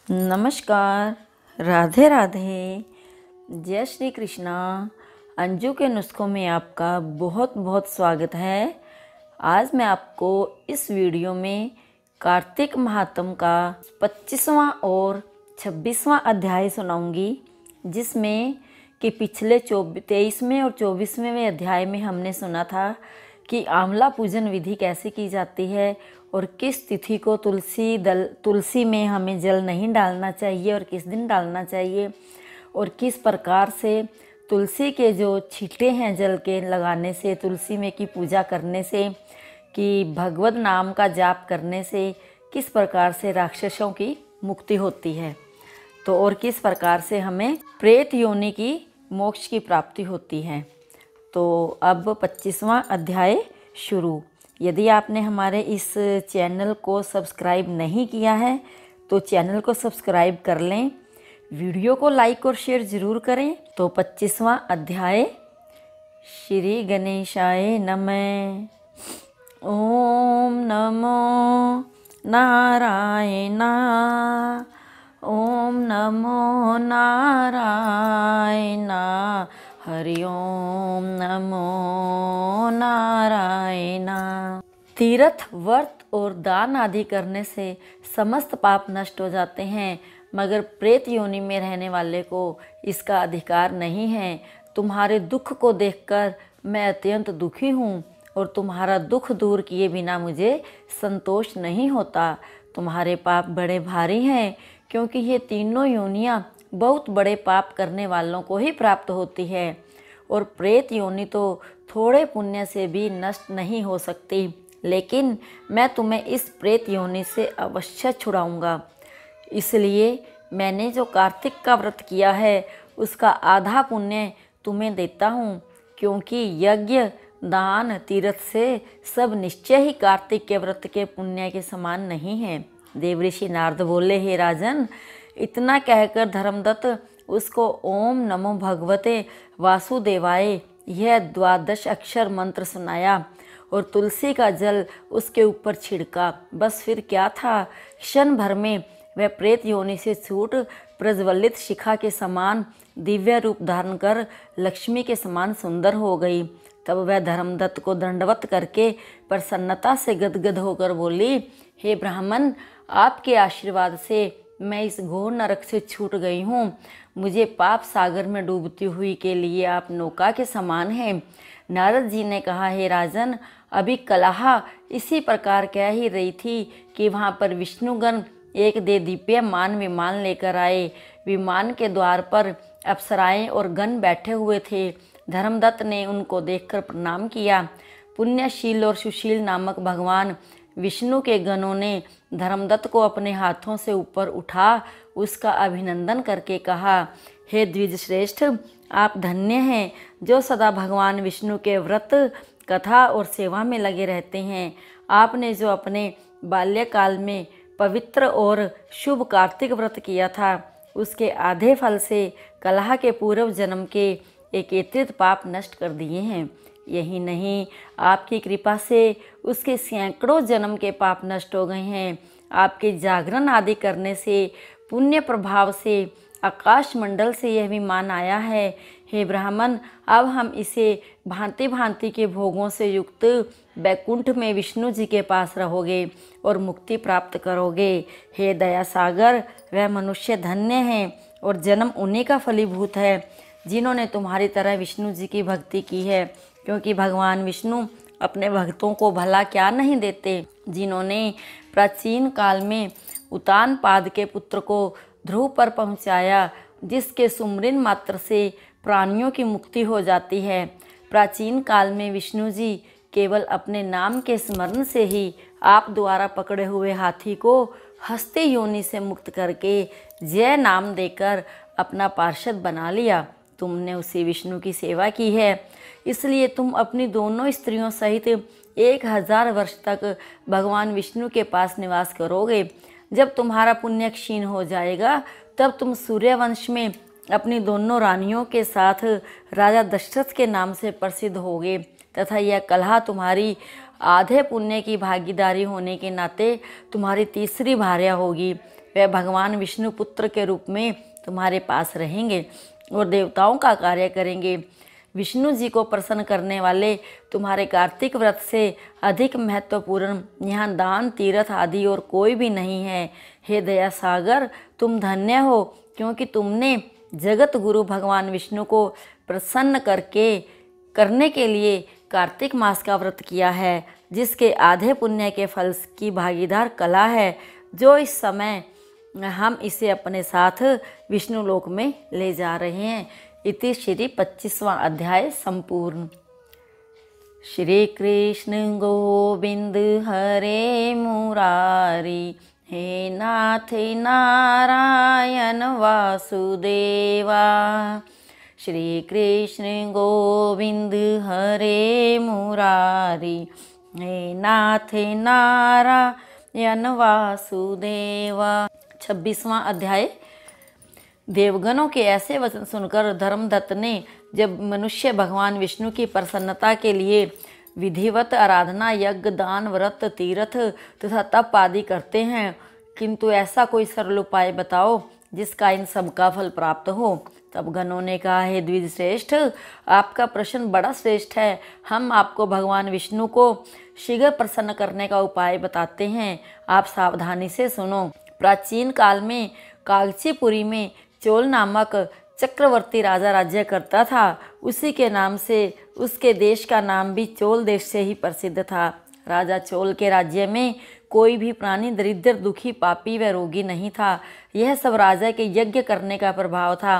नमस्कार, राधे राधे, जय श्री कृष्णा। अंजू के नुस्खों में आपका बहुत बहुत स्वागत है। आज मैं आपको इस वीडियो में कार्तिक महात्म का 25वां और 26वां अध्याय सुनाऊंगी, जिसमें कि पिछले 23वें और 24वें अध्याय में हमने सुना था कि आंवला पूजन विधि कैसे की जाती है और किस तिथि को तुलसी में हमें जल नहीं डालना चाहिए और किस दिन डालना चाहिए, और किस प्रकार से तुलसी के जो छींटे हैं जल के लगाने से, तुलसी में की पूजा करने से, कि भगवत नाम का जाप करने से किस प्रकार से राक्षसों की मुक्ति होती है, तो और किस प्रकार से हमें प्रेत योनि की मोक्ष की प्राप्ति होती है। तो अब 25वां अध्याय शुरू। यदि आपने हमारे इस चैनल को सब्सक्राइब नहीं किया है तो चैनल को सब्सक्राइब कर लें, वीडियो को लाइक और शेयर ज़रूर करें। तो 25वां अध्याय। श्री गणेशाय नमः। ओम नमो नारायण। ओम नमो नारायण। हरि ओम नमो नारायण। तीर्थ, व्रत और दान आदि करने से समस्त पाप नष्ट हो जाते हैं, मगर प्रेत योनि में रहने वाले को इसका अधिकार नहीं है। तुम्हारे दुख को देखकर मैं अत्यंत दुखी हूँ और तुम्हारा दुख दूर किए बिना मुझे संतोष नहीं होता। तुम्हारे पाप बड़े भारी हैं, क्योंकि ये तीनों योनियाँ बहुत बड़े पाप करने वालों को ही प्राप्त होती है, और प्रेत योनि तो थोड़े पुण्य से भी नष्ट नहीं हो सकती। लेकिन मैं तुम्हें इस प्रेत योनि से अवश्य छुड़ाऊंगा। इसलिए मैंने जो कार्तिक का व्रत किया है उसका आधा पुण्य तुम्हें देता हूँ, क्योंकि यज्ञ, दान, तीर्थ से सब निश्चय ही कार्तिक के व्रत के पुण्य के समान नहीं है। देवऋषि नारद बोले, हे राजन, इतना कहकर धर्मदत्त उसको ओम नमो भगवते वासुदेवाय यह 12 अक्षर मंत्र सुनाया और तुलसी का जल उसके ऊपर छिड़का। बस फिर क्या था, क्षण भर में वह प्रेत योनि से छूट प्रज्वलित शिखा के समान दिव्य रूप धारण कर लक्ष्मी के समान सुंदर हो गई। तब वह धर्मदत्त को दंडवत करके प्रसन्नता से गदगद होकर बोली, हे ब्राह्मण, आपके आशीर्वाद से मैं इस घोर नरक से छूट गई हूँ। मुझे पाप सागर में डूबती हुई के लिए आप नौका के समान हैं। नारद जी ने कहा, हे राजन, अभी कलहा इसी प्रकार कह ही रही थी कि वहाँ पर विष्णुगण एक दिव्यमान विमान लेकर आए। विमान के द्वार पर अप्सराएं और गण बैठे हुए थे। धर्मदत्त ने उनको देखकर प्रणाम किया। पुण्यशील और सुशील नामक भगवान विष्णु के गणों ने धर्मदत्त को अपने हाथों से ऊपर उठा उसका अभिनंदन करके कहा, हे द्विजश्रेष्ठ, आप धन्य हैं जो सदा भगवान विष्णु के व्रत, कथा और सेवा में लगे रहते हैं। आपने जो अपने बाल्यकाल में पवित्र और शुभ कार्तिक व्रत किया था, उसके आधे फल से कलह के पूर्व जन्म के एकत्रित पाप नष्ट कर दिए हैं। यही नहीं, आपकी कृपा से उसके सैकड़ों जन्म के पाप नष्ट हो गए हैं। आपके जागरण आदि करने से, पुण्य प्रभाव से आकाश मंडल से यह विमान आया है। हे ब्राह्मण, अब हम इसे भांति भांति के भोगों से युक्त बैकुंठ में विष्णु जी के पास रहोगे और मुक्ति प्राप्त करोगे। हे दया सागर, वह मनुष्य धन्य हैं और जन्म उन्हीं का फलीभूत है जिन्होंने तुम्हारी तरह विष्णु जी की भक्ति की है, क्योंकि भगवान विष्णु अपने भक्तों को भला क्या नहीं देते। जिन्होंने प्राचीन काल में उतानपाद के पुत्र को ध्रुव पर पहुंचाया, जिसके सुमरन मात्र से प्राणियों की मुक्ति हो जाती है। प्राचीन काल में विष्णु जी केवल अपने नाम के स्मरण से ही आप द्वारा पकड़े हुए हाथी को हस्ती योनि से मुक्त करके जय नाम देकर अपना पार्षद बना लिया। तुमने उसी विष्णु की सेवा की है, इसलिए तुम अपनी दोनों स्त्रियों सहित 1000 वर्ष तक भगवान विष्णु के पास निवास करोगे। जब तुम्हारा पुण्य क्षीण हो जाएगा, तब तुम सूर्यवंश में अपनी दोनों रानियों के साथ राजा दशरथ के नाम से प्रसिद्ध होगे, तथा यह कलह तुम्हारी आधे पुण्य की भागीदारी होने के नाते तुम्हारी तीसरी भार्या होगी। वे भगवान विष्णु पुत्र के रूप में तुम्हारे पास रहेंगे और देवताओं का कार्य करेंगे। विष्णु जी को प्रसन्न करने वाले तुम्हारे कार्तिक व्रत से अधिक महत्वपूर्ण यहाँ दान तीर्थ आदि और कोई भी नहीं है। हे दया सागर, तुम धन्य हो, क्योंकि तुमने जगत गुरु भगवान विष्णु को प्रसन्न करने के लिए कार्तिक मास का व्रत किया है, जिसके आधे पुण्य के फल की भागीदार कला है, जो इस समय हम इसे अपने साथ विष्णु लोक में ले जा रहे हैं। इति श्री 25वां अध्याय संपूर्ण। श्री कृष्ण गोविंद हरे मुरारी, हे नाथ नारायण वासुदेवा। श्री कृष्ण गोविंद हरे मुरारी, हे नाथ नारायण वासुदेवा। 26वां अध्याय। देवगणों के ऐसे वचन सुनकर धर्मदत्त ने जब मनुष्य भगवान विष्णु की प्रसन्नता के लिए विधिवत आराधना, यज्ञ, दान, व्रत, तीर्थ तथा तप आदि करते हैं, किंतु ऐसा कोई सरल उपाय बताओ जिसका इन सब का फल प्राप्त हो। तब गणों ने कहा, हे द्विज श्रेष्ठ, आपका प्रश्न बड़ा श्रेष्ठ है। हम आपको भगवान विष्णु को शीघ्र प्रसन्न करने का उपाय बताते हैं। आप सावधानी से सुनो। प्राचीन काल में कागचीपुरी में चोल नामक चक्रवर्ती राजा राज्य करता था। उसी के नाम से उसके देश का नाम भी चोल देश से ही प्रसिद्ध था। राजा चोल के राज्य में कोई भी प्राणी दरिद्र, दुखी, पापी व रोगी नहीं था। यह सब राजा के यज्ञ करने का प्रभाव था।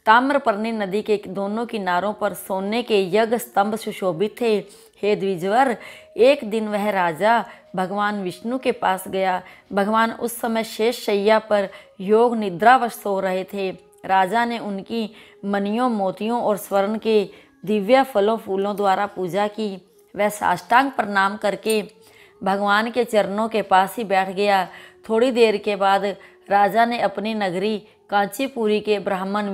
ताम्रपर्णी नदी के दोनों किनारों पर सोने के यज्ञ स्तंभ सुशोभित थे। हे द्विजवर, एक दिन वह राजा भगवान विष्णु के पास गया। भगवान उस समय शेष शैया पर योग निद्रावश सो रहे थे। राजा ने उनकी मणियों, मोतियों और स्वर्ण के दिव्य फलों फूलों द्वारा पूजा की। वह साष्टांग प्रणाम करके भगवान के चरणों के पास ही बैठ गया। थोड़ी देर के बाद राजा ने अपनी नगरी कांचीपुरी के ब्राह्मण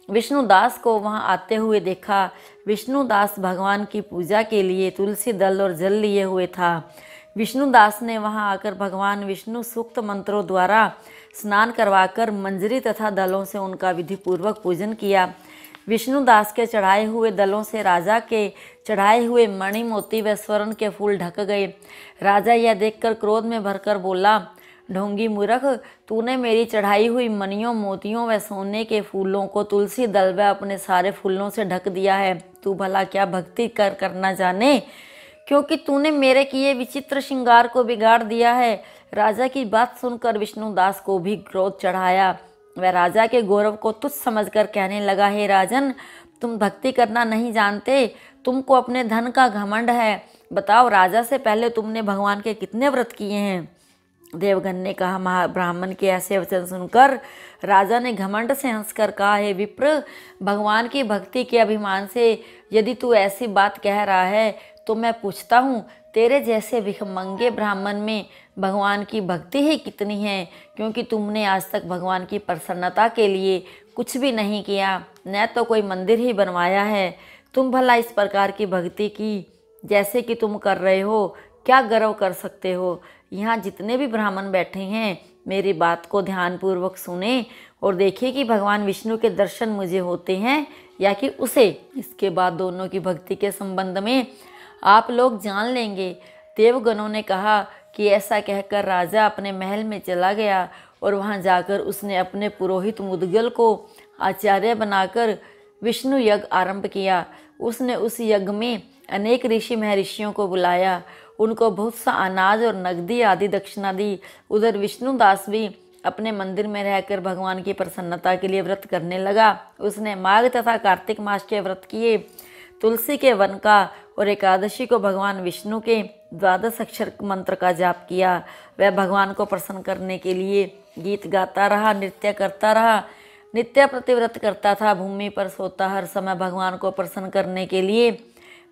विष्णुदास को वहां आते हुए देखा। विष्णुदास भगवान की पूजा के लिए तुलसी दल और जल लिए हुए था। विष्णुदास ने वहां आकर भगवान विष्णु सूक्त मंत्रों द्वारा स्नान करवाकर मंजरी तथा दलों से उनका विधिपूर्वक पूजन किया। विष्णुदास के चढ़ाए हुए दलों से राजा के चढ़ाए हुए मणि, मोती व स्वर्ण के फूल ढक गए। राजा यह देखकर क्रोध में भरकर बोला, ढोंगी मूर्ख, तूने मेरी चढ़ाई हुई मणियों, मोतियों व सोने के फूलों को तुलसी दल व अपने सारे फूलों से ढक दिया है। तू भला क्या भक्ति करना जाने, क्योंकि तूने मेरे किए विचित्र श्रृंगार को बिगाड़ दिया है। राजा की बात सुनकर विष्णुदास को भी क्रोध चढ़ाया। वह राजा के गौरव को तुच्छ समझकर कहने लगा, हे राजन, तुम भक्ति करना नहीं जानते, तुमको अपने धन का घमंड है। बताओ, राजा से पहले तुमने भगवान के कितने व्रत किए हैं? देवगण ने कहा, महाब्राह्मण के ऐसे वचन सुनकर राजा ने घमंड से हंसकर कहा, हे विप्र, भगवान की भक्ति के अभिमान से यदि तू ऐसी बात कह रहा है तो मैं पूछता हूँ, तेरे जैसे भिखमंगे ब्राह्मण में भगवान की भक्ति ही कितनी है? क्योंकि तुमने आज तक भगवान की प्रसन्नता के लिए कुछ भी नहीं किया, न तो कोई मंदिर ही बनवाया है। तुम भला इस प्रकार की भक्ति की जैसे कि तुम कर रहे हो, क्या गर्व कर सकते हो? यहाँ जितने भी ब्राह्मण बैठे हैं, मेरी बात को ध्यानपूर्वक सुने और देखिए कि भगवान विष्णु के दर्शन मुझे होते हैं या कि उसे। इसके बाद दोनों की भक्ति के संबंध में आप लोग जान लेंगे। देवगणों ने कहा कि ऐसा कहकर राजा अपने महल में चला गया और वहां जाकर उसने अपने पुरोहित मुद्गल को आचार्य बनाकर विष्णु यज्ञ आरंभ किया। उसने उस यज्ञ में अनेक ऋषि महर्षियों को बुलाया, उनको बहुत सा अनाज और नकदी आदि दक्षिणा दी। उधर विष्णुदास भी अपने मंदिर में रहकर भगवान की प्रसन्नता के लिए व्रत करने लगा। उसने माघ तथा कार्तिक मास के व्रत किए, तुलसी के वन का और एकादशी को भगवान विष्णु के 12 अक्षर मंत्र का जाप किया। वह भगवान को प्रसन्न करने के लिए गीत गाता रहा, नृत्य करता रहा, नित्य प्रतिव्रत करता था, भूमि पर सोता, हर समय भगवान को प्रसन्न करने के लिए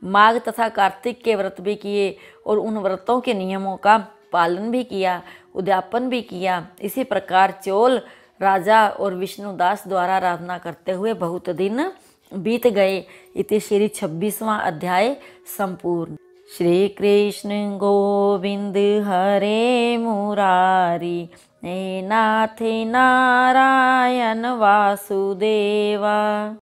माघ तथा कार्तिक के व्रत भी किए और उन व्रतों के नियमों का पालन भी किया, उद्यापन भी किया। इसी प्रकार चोल राजा और विष्णुदास द्वारा आराधना करते हुए बहुत दिन बीत गए। इति श्री 26वां अध्याय संपूर्ण। श्री कृष्ण गोविंद हरे मुरारी, हे नाथ नारायण वासुदेवा।